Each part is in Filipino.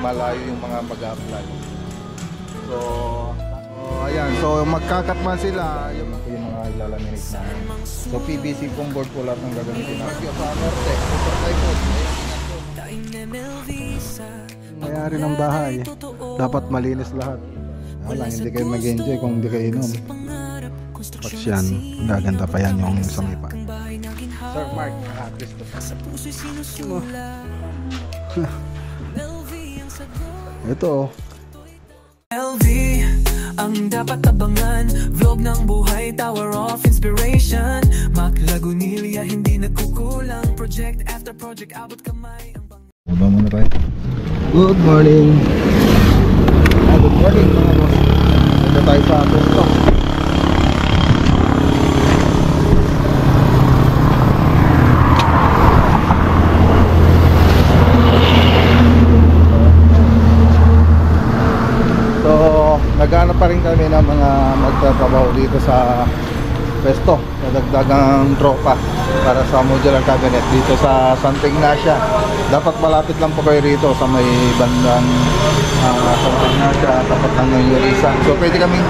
malayo yung mga mag-apply. So ayan, so magkakatman sila yung mga ilalaminate namin. So PVC foam board po lahat ng gagamitin natin. Sa norte, super typhoon. Mayari ng bahay, dapat malinis lahat. Wala, hindi kayo mag-enjoy kung hindi kayo inom. Pag yan, gaganda pa yan yung isang ipa. Sir Mark, Christopher. Ito LV ang dapat abangan, vlog ng buhay, tower of inspiration. Maklagunilya, hindi nagkukulang, project after project, abot kamay. Baba muna tayo. Good morning. Good morning mga boss. Ito tayo sa Pesto. Naghanap pa rin kami ng mga magtatrabaho dito sa Pesto, sa dagdagang tropa para sa modular cabinet dito sa Santa Ignacia. Dapat malapit lang po kayo rito sa may bandang Santa Ignacia, tapat ng Yurisa. So pwede kaming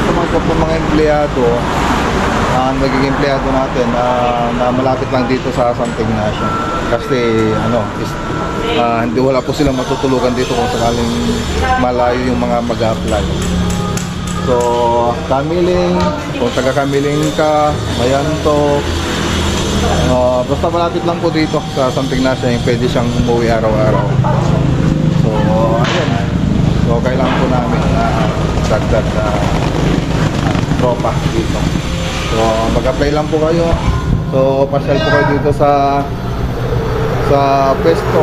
tumangkap ng mga empleyado, nagiging empleyado natin na malapit lang dito sa Santa Ignacia. Kasi hindi wala po silang matutulugan dito kung sakaling malayo yung mga mag-apply. So Kamiling, kung taga Kamiling ka, Mayanto, basta malapit lang po dito sa Santa Ignacia, yung pwede siyang umuwi araw-araw. So ayun, so kailangan po namin dagdag tropa dito. So mag-apply lang po kayo. So pasyal po kayo dito sa Pesto.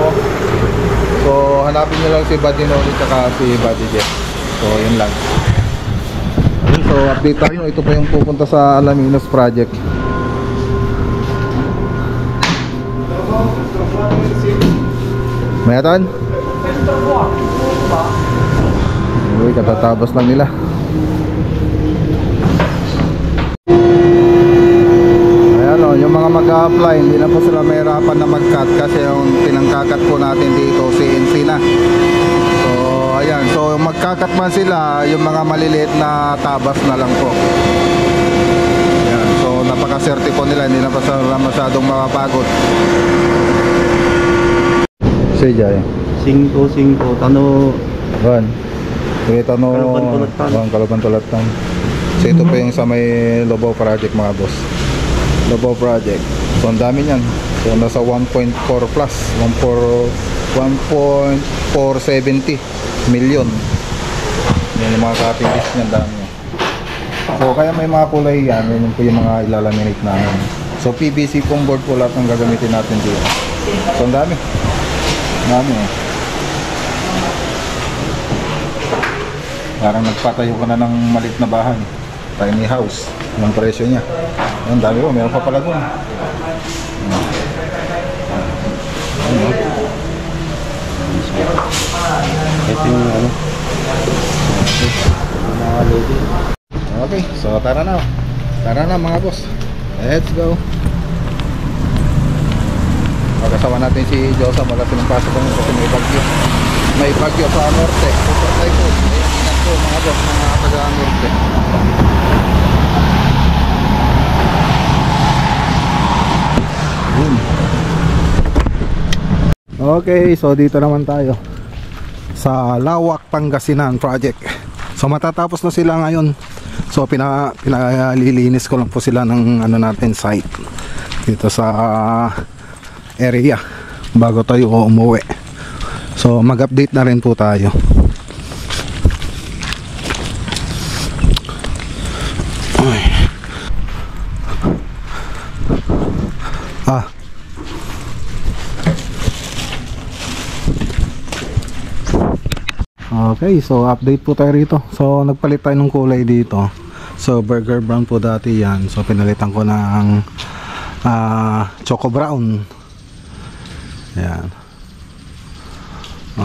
So hanapin nyo lang si Buddy Noli at si Buddy Jeff. So yun lang. So update tayo. Ito pa yung pupunta sa Alaminos project. Mayatan? Uy, katatabas lang nila. Yung mga mag-a-apply, hindi na po sila mahirapan na mag-cut kasi yung pinangkakat po natin dito CNC na. So ayan, so magkakat man sila, yung mga maliliit na tabas na lang po. Ayan, so napaka-serte po nila, hindi na pa sila masyadong makapagod. Sejay 5-5 tano Ban Kalaban-Tulatan. So ito po yung sa may Lobo project mga boss. Lobo project. So ang dami niyan. So nasa 1.4 plus 1.470 million. Yan yung mga cutting list niyan, dami niya. So kaya may mga kulay yan. Yan po yung mga ilalaminate namin. So PVC foam board po lahat ng gagamitin natin dito. So ang dami. Dami eh. Parang nagpatayo ka na ng maliit na bahay. Tiny house. Yung presyo niya. Ang dami po, meron pa pala doon. Ito yung Okay, so tara na. Tara na mga boss. Let's go. Magkasama natin si Josa. Magkasinumpasok kami kasi may bagyo. May bagyo sa norte. Super typhoon. Ayan, ingat po mga boss, mga taga-norte. Okay, so dito naman tayo sa Lawak Pangasinan project. So matatapos na sila ngayon. So pinalilinis ko lang po sila ng natin site dito sa area bago tayo umuwi. So mag-update na rin po tayo. Okay, so update po tayo rito. So nagpalit tayo ng kulay dito. So burger brown po dati yan. So pinalitan ko ng choco brown. Yan.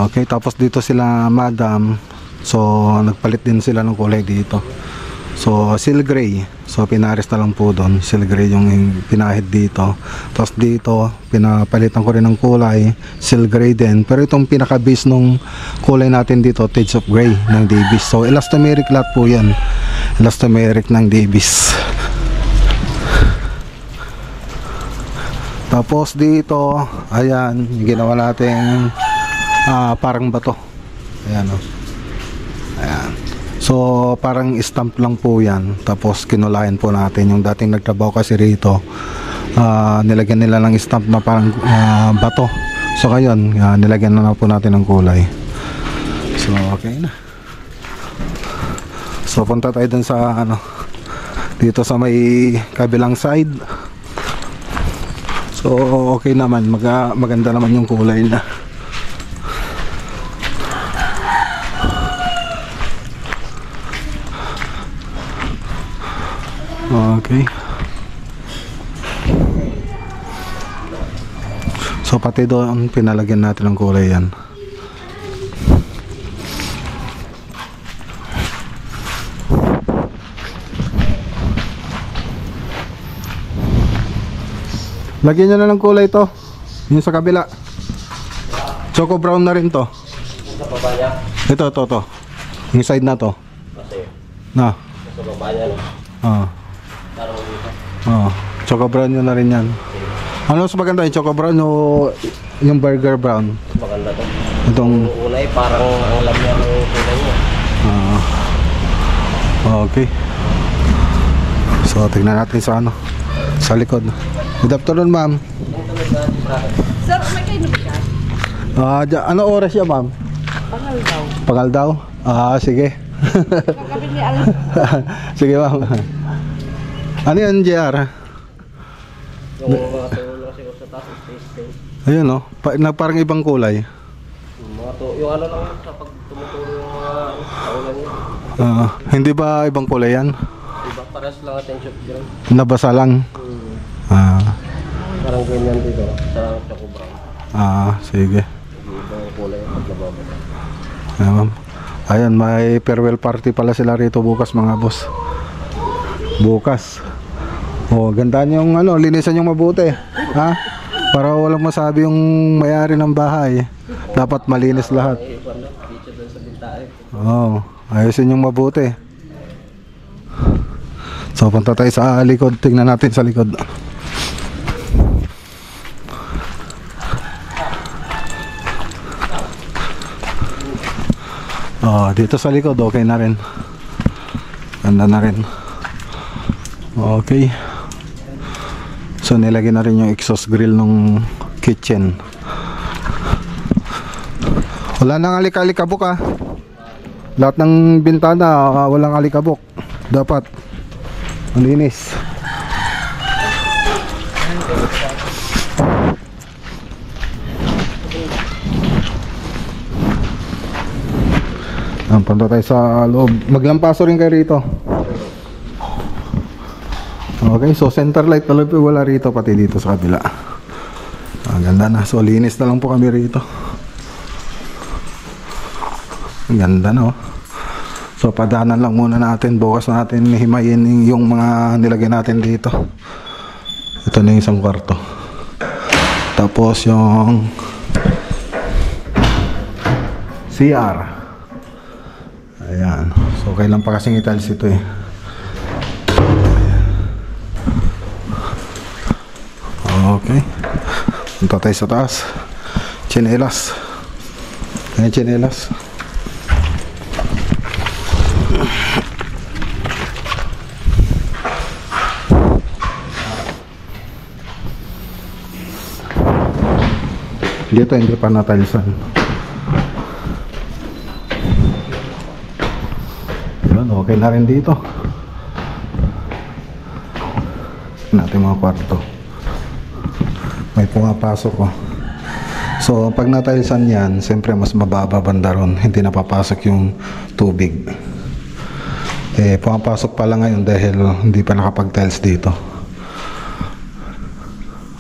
Okay, tapos dito sila madam. So nagpalit din sila ng kulay dito. So seal gray. So pinares na lang po doon. Seal gray yung pinahid dito. Tapos dito pinapalitan ko rin ng kulay, seal gray din. Pero itong pinaka base nung kulay natin dito, Shades of Gray ng Davis. So elastomeric lahat po yan. Elastomeric ng Davis. Tapos dito, ayan, yung ginawa natin parang bato. Ayan o. Ayan. So parang stamp lang po yan. Tapos kinulayan po natin yung dating nagtrabaho kasi rito, nilagyan nila ng stamp na parang bato. So ngayon nilagyan na po natin ng kulay. So okay na. So punta tayo dun sa dito sa may kabilang side. So okay naman, maganda naman yung kulay na. Okay. So pati doon pinalagyan natin ng kulay yan. Lagyan nyo na ng kulay to. Yung sa kabila. Choco brown na rin to. Sa baba niya? Ito. Yung side na to. Kasi, Na. sa baba niya, no? Parang dito. Choco brown nyo na rin yan. Ano mas maganda yung choco brown o yung burger brown? Maganda to. Itong Yung una parang ang alam niya ng kulay niya. okay. So tignan natin sa sa likod. Good afternoon, ma'am. Sir, may kayo na ba? Ano oras siya, ma'am? Pangal daw. Pagal daw? Sige. Kagabi ni Alan. Sige, ma'am. Ano yan, JR? Yung mga tulong kasi sa taas, space. Ayun, no? Parang ibang kulay. Yung ano lang sa pag tumutulong yung mga kaulan niya. Hindi ba ibang kulay yan? Diba? Paras lang attention dyan. Nabasa lang. Parang ganyan dito. Sa choco brown. Sige. Ibang kulay yung paglababa. Ayan, ma'am. Ayan, may farewell party pala sila rito bukas, mga boss. Bukas. Gandaan yung linisan yung mabuti. Ha? Para walang masabi yung may-ari ng bahay. Dapat malinis lahat. Picture doon sa bintae. Ayusin yung mabuti. So punta tayo sa likod. Tingnan natin sa likod. Dito sa likod okay na rin. Ganda na rin. Okay. So nilagyan na rin yung exhaust grill ng kitchen. Wala nang alik-alikabok Lahat ng bintana walang alikabok. Dapat malinis. Punta tayo sa loob. Maglampaso rin kayo rito. Okay, so center light talaga wala rito, pati dito sa kabila. Ganda na. So linis na lang po kami rito. Ganda na So padanan lang muna natin. Bukas natin himayin yung mga nilagay natin dito. Ito na yung isang kwarto. Tapos yung CR. Ayan. So kailan pa kasing italis ito Okay. Punta tayo sa taas. Chinelas. Ayan, chinelas. Dito hindi pa natalisan. Okay na rin dito. Natin mga kwarto. May pumapasok So pag natilisan yan, siyempre mas mababa banda ron. Hindi napapasok yung tubig. Pumapasok pala ngayon dahil hindi pa nakapag-tiles dito.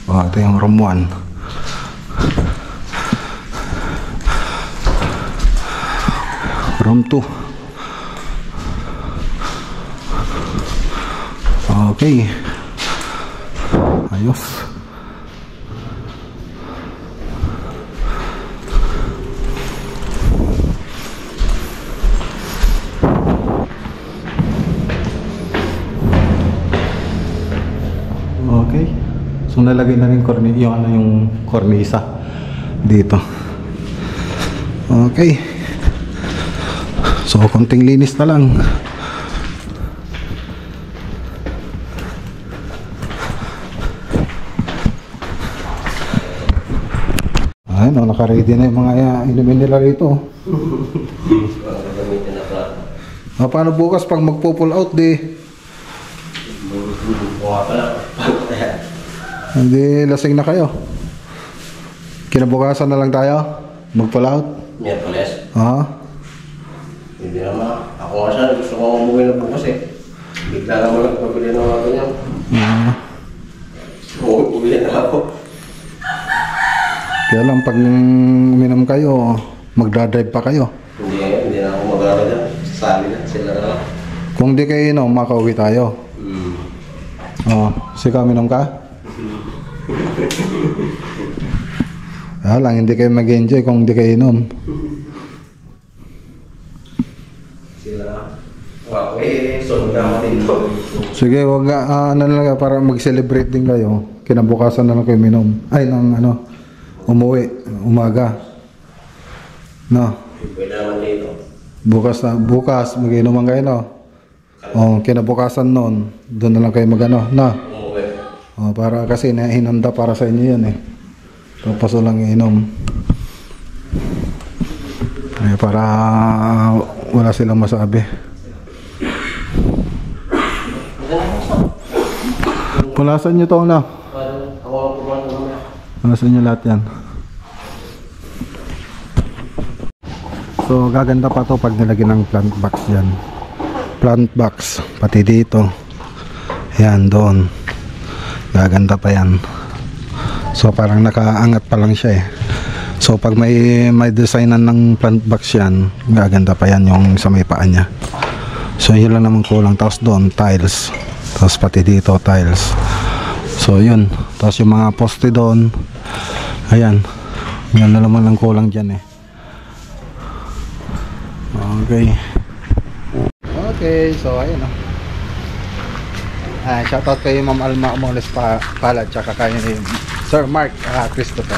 Ito yung room 1. Room 2. Okay. Ayos. Okay. So nalagay na rin yung kornisa dito. Okay. So konting linis na lang. Ayun, no, naka-ready na yung mga inumin nila rito. Paano bukas pag magpo-pull out di? Hindi lasing na kayo. Kinabukasan na lang tayo mag-pull out. Miyerkules. Hindi naman. Ako nga siya, gusto ko umuwi na bukas eh. Bigla naman nagpabili ng mga ganyan. Umuwi na ako. Kaya lang pag uminom kayo, magdadrive pa kayo. Hindi na ako mag-aaral dyan. Sasali na sila na. Kung di kayo inom, makauwi tayo. Sika uminom ka? Kaya lang, hindi kayo mag-enjoy kung di kayo inom. Sila. Wow, sunod na ako dito. Sige, wag ano lang para mag-celebrate din kayo. Kinabukasan na lang kayo minom. Ay, umuwi, umaga. No. Pwede naman dito. Bukas mag-inuman kayo, no? Kinabukasan noon, doon na lang kayo mag-ano, na. Para kasi hinanda para sa inyo yan eh. Tapos lang inom. Para wala silang masabi. Pulasan nyo to na. Pulasan nyo lahat yan. So gaganda pa to pag nilagyan ng plant box yan. Plant box pati dito. Yan doon. Gaganda pa yan. So parang nakaangat pa lang siya eh. So pag may designan ng plant box yan, gaganda pa yan yung sa may paa niya. So yun lang naman kulang. Tapos doon tiles. Tapos pati dito tiles. So yun. Tapos yung mga poste doon. Ayan. Yan na naman ang kulang dyan eh. Okay. Okay, so ayun o. Shoutout kay Ma'am Alma Amoles Palad tsaka kay Sir Mark Christopher.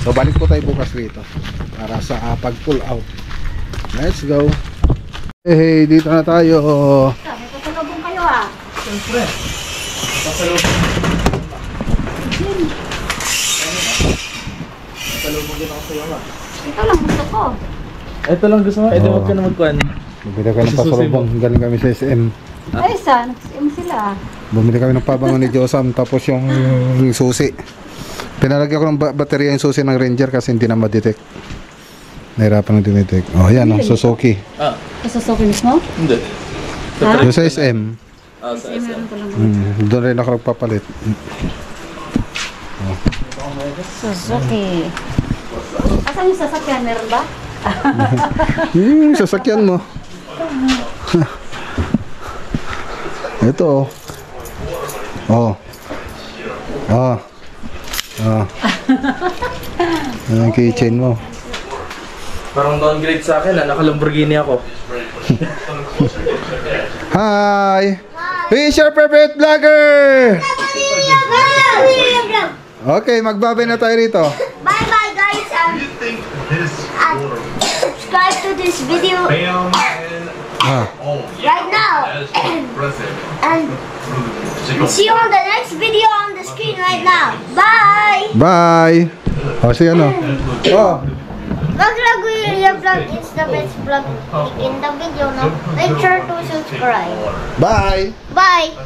So balik po tayo bukas dito para sa pag-pull out. Let's go. Hey, dito na tayo. May pasalubong kayo ah. Siyempre. Pasalubong. Pasalubong din ako sa'yo ma. Ito lang gusto ko. Ito lang gusto mo? Edi wag ka na magkuhan. Bumili kami ng pasalubong. Galing kami sa SM. Ay, saan? Nag-SM sila. Bumili kami ng pabango ni Josam. Tapos yung susi. Pinalagyan ko ng baterya yung susi ng Ranger kasi hindi na ma-detect. Nahirapan ng dinetect. Oh, yan o. Suzuki. Kasusukin mo? Hindi. Yung sa SM. Sa Meron ko lang. Doon rin ako nagpapalit. Suzuki. Asan yung sasakyan? Meron ba? Yung sasakyan mo. Ito yung keychain mo. Parang downgrade sa akin naka-Lamborghini ako. Hi! Who is your favorite vlogger? Okay, magbabay na tayo rito. Bye bye guys and subscribe to this video right now and see you on the next video on the screen right now. Bye! Bye! See you ano? Maglaguya vlog is the best vlog in the video, no? Make sure to subscribe. Bye! Bye!